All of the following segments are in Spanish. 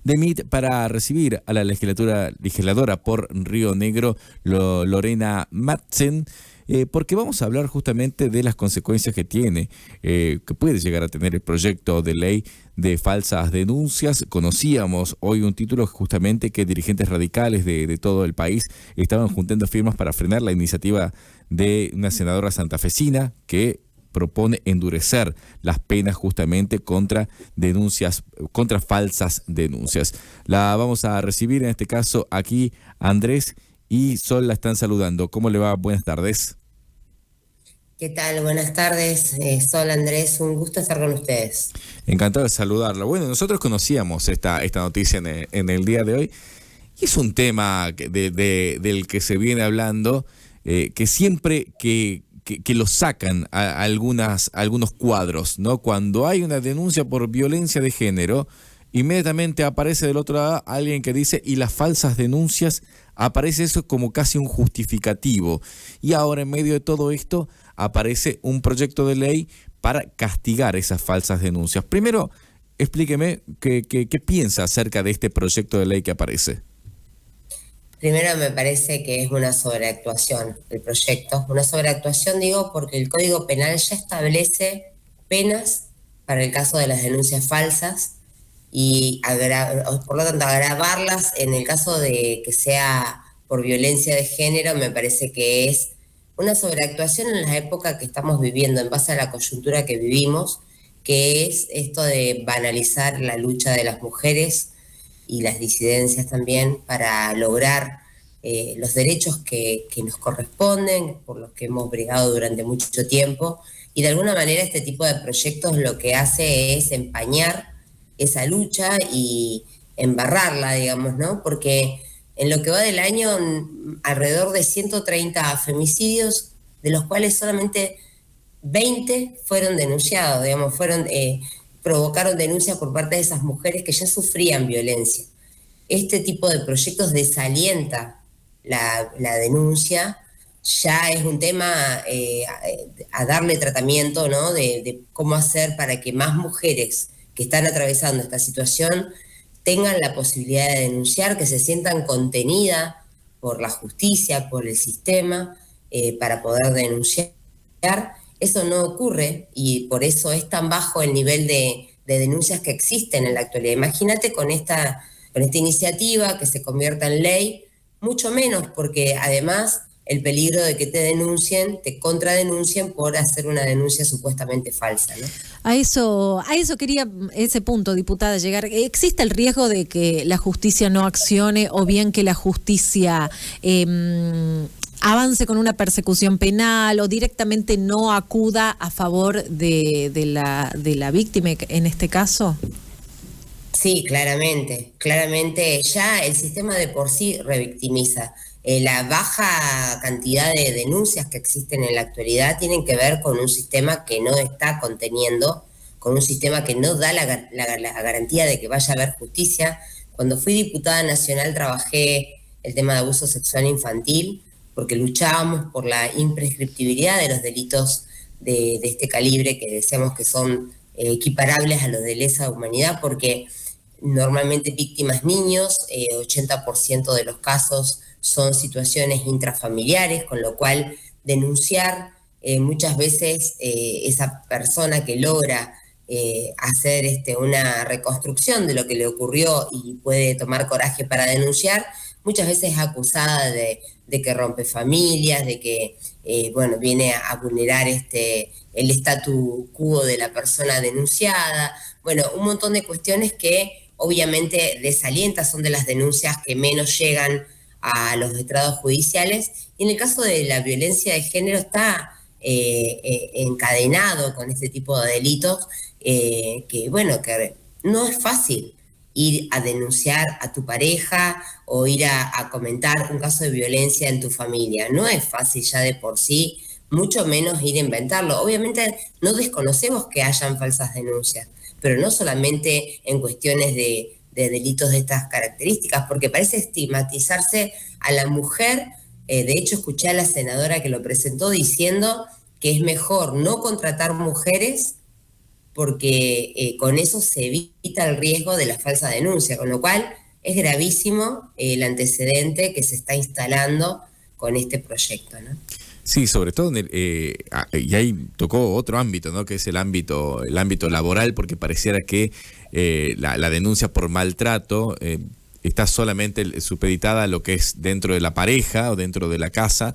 de MIT para recibir a la legisladora por Río Negro, Lorena Madsen, porque vamos a hablar justamente de las consecuencias que tiene, que puede llegar a tener el proyecto de ley de falsas denuncias. Conocíamos hoy un título justamente que dirigentes radicales de todo el país estaban juntando firmas para frenar la iniciativa de una senadora santafesina que propone endurecer las penas justamente contra denuncias, contra falsas denuncias. La vamos a recibir en este caso aquí Andrés y Sol la están saludando. ¿Cómo le va? Buenas tardes. ¿Qué tal? Buenas tardes, Sol, Andrés, un gusto estar con ustedes. Encantado de saludarla. Bueno, nosotros conocíamos esta noticia en el día de hoy y es un tema del que se viene hablando, que siempre que lo sacan a algunos cuadros, ¿no? Cuando hay una denuncia por violencia de género, inmediatamente aparece del otro lado alguien que dice, y las falsas denuncias, aparece eso como casi un justificativo. Y ahora en medio de todo esto aparece un proyecto de ley para castigar esas falsas denuncias. Primero, explíqueme qué piensa acerca de este proyecto de ley que aparece. Primero me parece que es una sobreactuación el proyecto. Una sobreactuación digo porque el Código Penal ya establece penas para el caso de las denuncias falsas y por lo tanto agravarlas en el caso de que sea por violencia de género me parece que es una sobreactuación en la época que estamos viviendo en base a la coyuntura que vivimos, que es esto de banalizar la lucha de las mujeres y las disidencias también para lograr los derechos que nos corresponden, por los que hemos brigado durante mucho tiempo. Y de alguna manera este tipo de proyectos lo que hace es empañar esa lucha y embarrarla, digamos, ¿no? Porque en lo que va del año, alrededor de 130 femicidios, de los cuales solamente 20 fueron denunciados, digamos, provocaron denuncias por parte de esas mujeres que ya sufrían violencia. Este tipo de proyectos desalienta la denuncia, ya es un tema a darle tratamiento, ¿no? De cómo hacer para que más mujeres que están atravesando esta situación tengan la posibilidad de denunciar, que se sientan contenidas por la justicia, por el sistema, para poder denunciar. Eso no ocurre y por eso es tan bajo el nivel de denuncias que existen en la actualidad. Imagínate con esta iniciativa que se convierta en ley, mucho menos, porque además el peligro de que te denuncien, te contradenuncien por hacer una denuncia supuestamente falsa, ¿no? A eso quería, ese punto, diputada, llegar. ¿Existe el riesgo de que la justicia no accione o bien que la justicia avance con una persecución penal o directamente no acuda a favor de la víctima en este caso? Sí, claramente ya el sistema de por sí revictimiza. La baja cantidad de denuncias que existen en la actualidad tienen que ver con un sistema que no está conteniendo, con un sistema que no da la garantía de que vaya a haber justicia. Cuando fui diputada nacional trabajé el tema de abuso sexual infantil, porque luchábamos por la imprescriptibilidad de los delitos de este calibre, que decíamos que son equiparables a los de lesa humanidad, porque normalmente víctimas niños, 80% de los casos son situaciones intrafamiliares, con lo cual denunciar muchas veces esa persona que logra hacer una reconstrucción de lo que le ocurrió y puede tomar coraje para denunciar, muchas veces es acusada de que rompe familias, de que viene a vulnerar el statu quo de la persona denunciada. Bueno, un montón de cuestiones que obviamente desalienta, son de las denuncias que menos llegan a los estrados judiciales. Y en el caso de la violencia de género está encadenado con este tipo de delitos que no es fácil ir a denunciar a tu pareja o ir a comentar un caso de violencia en tu familia. No es fácil ya de por sí, mucho menos ir a inventarlo. Obviamente no desconocemos que hayan falsas denuncias, pero no solamente en cuestiones de delitos de estas características, porque parece estigmatizarse a la mujer. De hecho, escuché a la senadora que lo presentó diciendo que es mejor no contratar mujeres porque con eso se evita el riesgo de la falsa denuncia, con lo cual es gravísimo el antecedente que se está instalando con este proyecto, ¿no? Sí, sobre todo, y ahí tocó otro ámbito, ¿no? Que es el ámbito laboral, porque pareciera que la denuncia por maltrato está solamente supeditada a lo que es dentro de la pareja o dentro de la casa,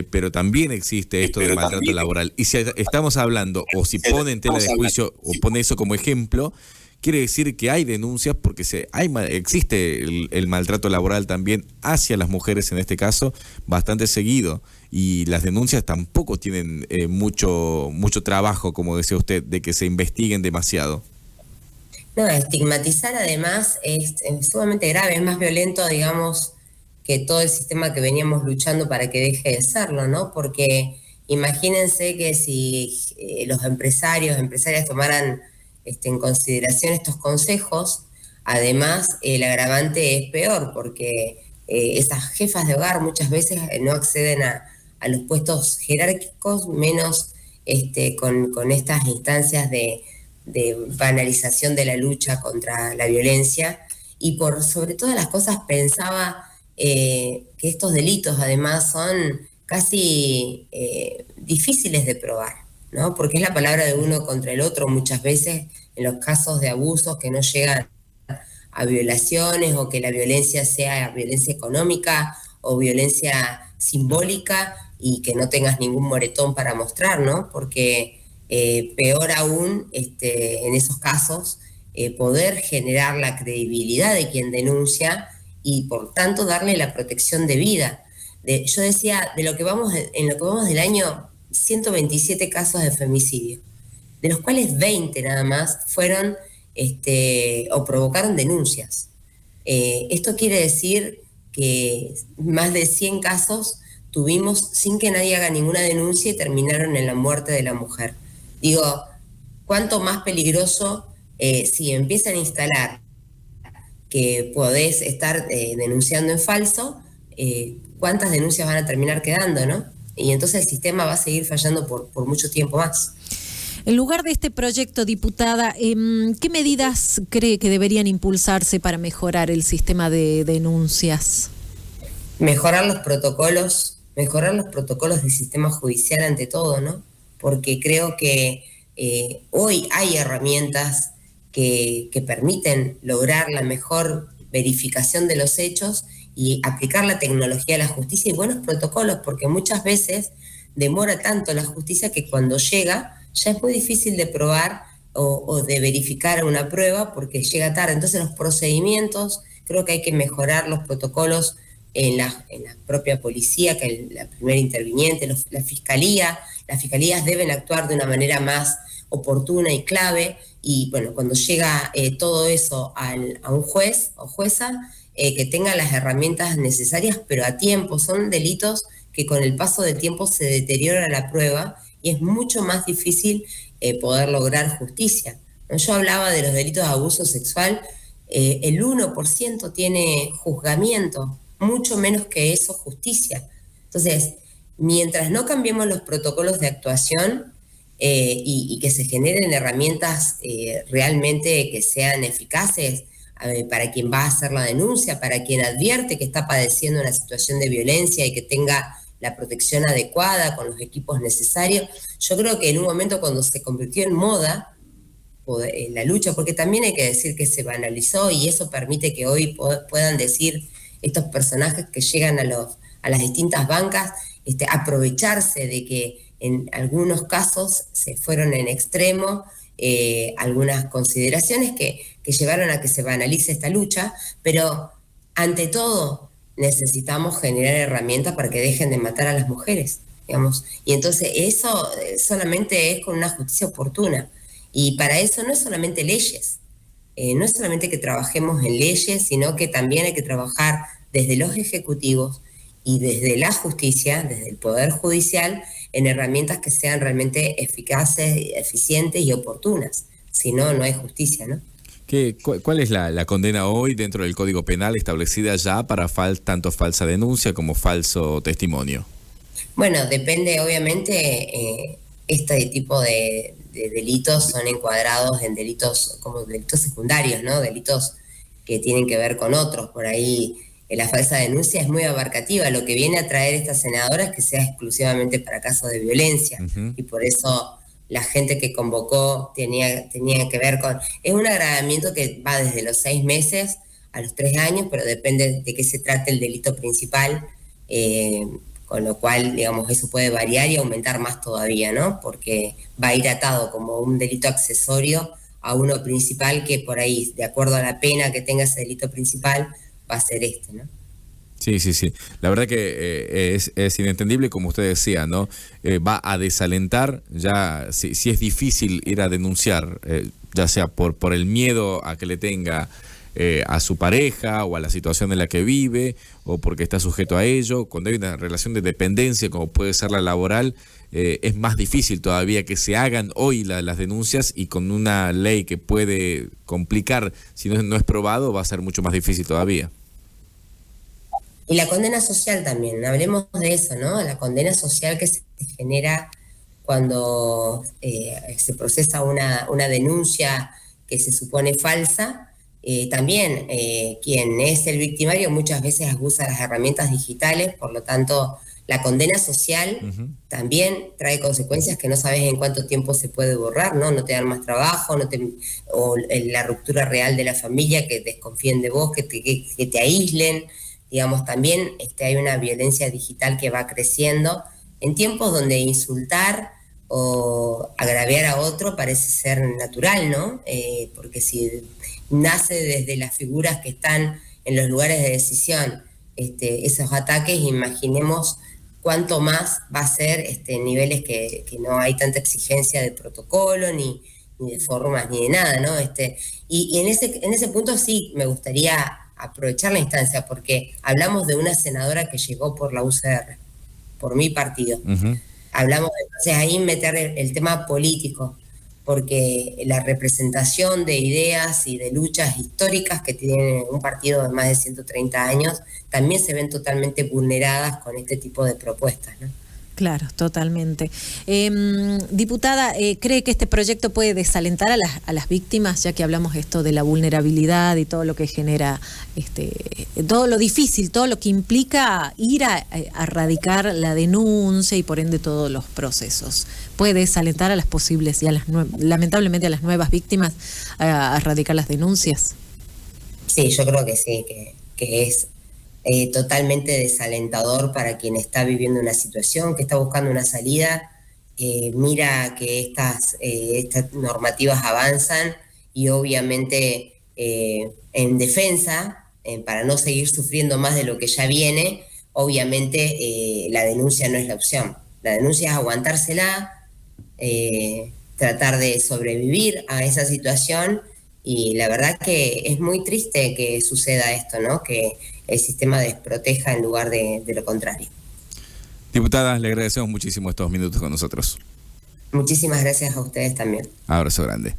pero también existe esto del maltrato laboral. Y si estamos hablando, o si pone en tela de juicio, o pone eso como ejemplo, quiere decir que hay denuncias porque existe el maltrato laboral también hacia las mujeres, en este caso, bastante seguido. Y las denuncias tampoco tienen mucho trabajo, como decía usted, de que se investiguen demasiado. No, estigmatizar además es sumamente grave, es más violento, digamos, que todo el sistema que veníamos luchando para que deje de serlo, ¿no? Porque imagínense que si los empresarias tomaran en consideración estos consejos, además el agravante es peor, porque esas jefas de hogar muchas veces no acceden a los puestos jerárquicos, menos con estas instancias de banalización de la lucha contra la violencia. Y por sobre todas las cosas pensaba que estos delitos además son casi difíciles de probar, ¿no? Porque es la palabra de uno contra el otro muchas veces en los casos de abusos que no llegan a violaciones, o que la violencia sea violencia económica o violencia simbólica y que no tengas ningún moretón para mostrar, ¿no? Porque peor aún, en esos casos, poder generar la credibilidad de quien denuncia y por tanto darle la protección de vida. Yo decía, en lo que vamos del año, 127 casos de femicidio, de los cuales 20 nada más fueron o provocaron denuncias. Esto quiere decir que más de 100 casos tuvimos sin que nadie haga ninguna denuncia y terminaron en la muerte de la mujer. Digo, ¿cuánto más peligroso si empiezan a instalar que podés estar denunciando en falso? ¿Cuántas denuncias van a terminar quedando, no? Y entonces el sistema va a seguir fallando por mucho tiempo más. En lugar de este proyecto, diputada, ¿qué medidas cree que deberían impulsarse para mejorar el sistema de denuncias? Mejorar los protocolos del sistema judicial ante todo, ¿no? Porque creo que hoy hay herramientas que permiten lograr la mejor verificación de los hechos y aplicar la tecnología a la justicia y buenos protocolos, porque muchas veces demora tanto la justicia que cuando llega ya es muy difícil de probar o de verificar una prueba porque llega tarde. Entonces los procedimientos, creo que hay que mejorar los protocolos en la propia policía, que es la primera interviniente, la fiscalía. Las fiscalías deben actuar de una manera más oportuna y clave, y bueno, cuando llega todo eso a un juez o jueza, que tenga las herramientas necesarias, pero a tiempo. Son delitos que con el paso del tiempo se deteriora la prueba y es mucho más difícil poder lograr justicia. Yo hablaba de los delitos de abuso sexual, el 1% tiene juzgamiento, mucho menos que eso justicia. Entonces, mientras no cambiemos los protocolos de actuación y que se generen herramientas realmente que sean eficaces para quien va a hacer la denuncia, para quien advierte que está padeciendo una situación de violencia y que tenga la protección adecuada con los equipos necesarios, yo creo que en un momento cuando se convirtió en moda la lucha, porque también hay que decir que se banalizó y eso permite que hoy puedan decir estos personajes que llegan a las distintas bancas, aprovecharse de que en algunos casos se fueron en extremo algunas consideraciones que llevaron a que se banalice esta lucha, pero ante todo necesitamos generar herramientas para que dejen de matar a las mujeres, digamos. Y entonces eso solamente es con una justicia oportuna. Y para eso no es solamente leyes, no es solamente que trabajemos en leyes, sino que también hay que trabajar desde los ejecutivos y desde la justicia, desde el Poder Judicial, en herramientas que sean realmente eficaces, eficientes y oportunas. Si no, no hay justicia, ¿no? ¿Cuál es la condena hoy dentro del Código Penal establecida ya para tanto falsa denuncia como falso testimonio? Bueno, depende obviamente este tipo de delitos son encuadrados en delitos como delitos secundarios, ¿no? Delitos que tienen que ver con otros. Por ahí la falsa denuncia es muy abarcativa. Lo que viene a traer esta senadora es que sea exclusivamente para casos de violencia. Y por eso la gente que convocó tenía que ver con... Es un agravamiento que va desde los 6 meses a los 3 años, pero depende de qué se trate el delito principal, con lo cual, digamos, eso puede variar y aumentar más todavía, ¿no? Porque va a ir atado como un delito accesorio a uno principal que por ahí, de acuerdo a la pena que tenga ese delito principal, va a ser este, ¿no? Sí, sí, sí. La verdad que es inentendible, como usted decía, ¿no? Va a desalentar, ya si es difícil ir a denunciar, ya sea por el miedo a que le tenga a su pareja o a la situación en la que vive o porque está sujeto a ello. Cuando hay una relación de dependencia como puede ser la laboral, es más difícil todavía que se hagan hoy las denuncias, y con una ley que puede complicar, si no es probado, va a ser mucho más difícil todavía. Y la condena social también, hablemos de eso, ¿no? La condena social que se genera cuando se procesa una denuncia que se supone falsa. También quien es el victimario muchas veces abusa las herramientas digitales, por lo tanto la condena social también trae consecuencias que no sabes en cuánto tiempo se puede borrar, ¿no? No te dan más trabajo, o la ruptura real de la familia, que desconfíen de vos, que te aíslen. Digamos, también hay una violencia digital que va creciendo en tiempos donde insultar o agraviar a otro parece ser natural, ¿no? Porque si nace desde las figuras que están en los lugares de decisión esos ataques, imaginemos cuánto más va a ser niveles que no hay tanta exigencia de protocolo, ni de formas, ni de nada, ¿no? Y en ese punto sí me gustaría aprovechar la instancia, porque hablamos de una senadora que llegó por la UCR, por mi partido. Hablamos, entonces, ahí meter el tema político, porque la representación de ideas y de luchas históricas que tiene un partido de más de 130 años también se ven totalmente vulneradas con este tipo de propuestas, ¿no? Claro, totalmente. Diputada, ¿cree que este proyecto puede desalentar a las víctimas, ya que hablamos esto de la vulnerabilidad y todo lo que genera, todo lo difícil, todo lo que implica ir a radicar la denuncia y por ende todos los procesos? ¿Puede desalentar a las posibles y lamentablemente a las nuevas víctimas a radicar las denuncias? Sí, yo creo que sí, que es totalmente desalentador para quien está viviendo una situación, que está buscando una salida. Mira que estas normativas avanzan y obviamente en defensa, para no seguir sufriendo más de lo que ya viene, obviamente la denuncia no es la opción. La denuncia es aguantársela, tratar de sobrevivir a esa situación, y la verdad que es muy triste que suceda esto, ¿no? Que el sistema desproteja en lugar de lo contrario. Diputada, le agradecemos muchísimo estos minutos con nosotros. Muchísimas gracias a ustedes también. Abrazo grande.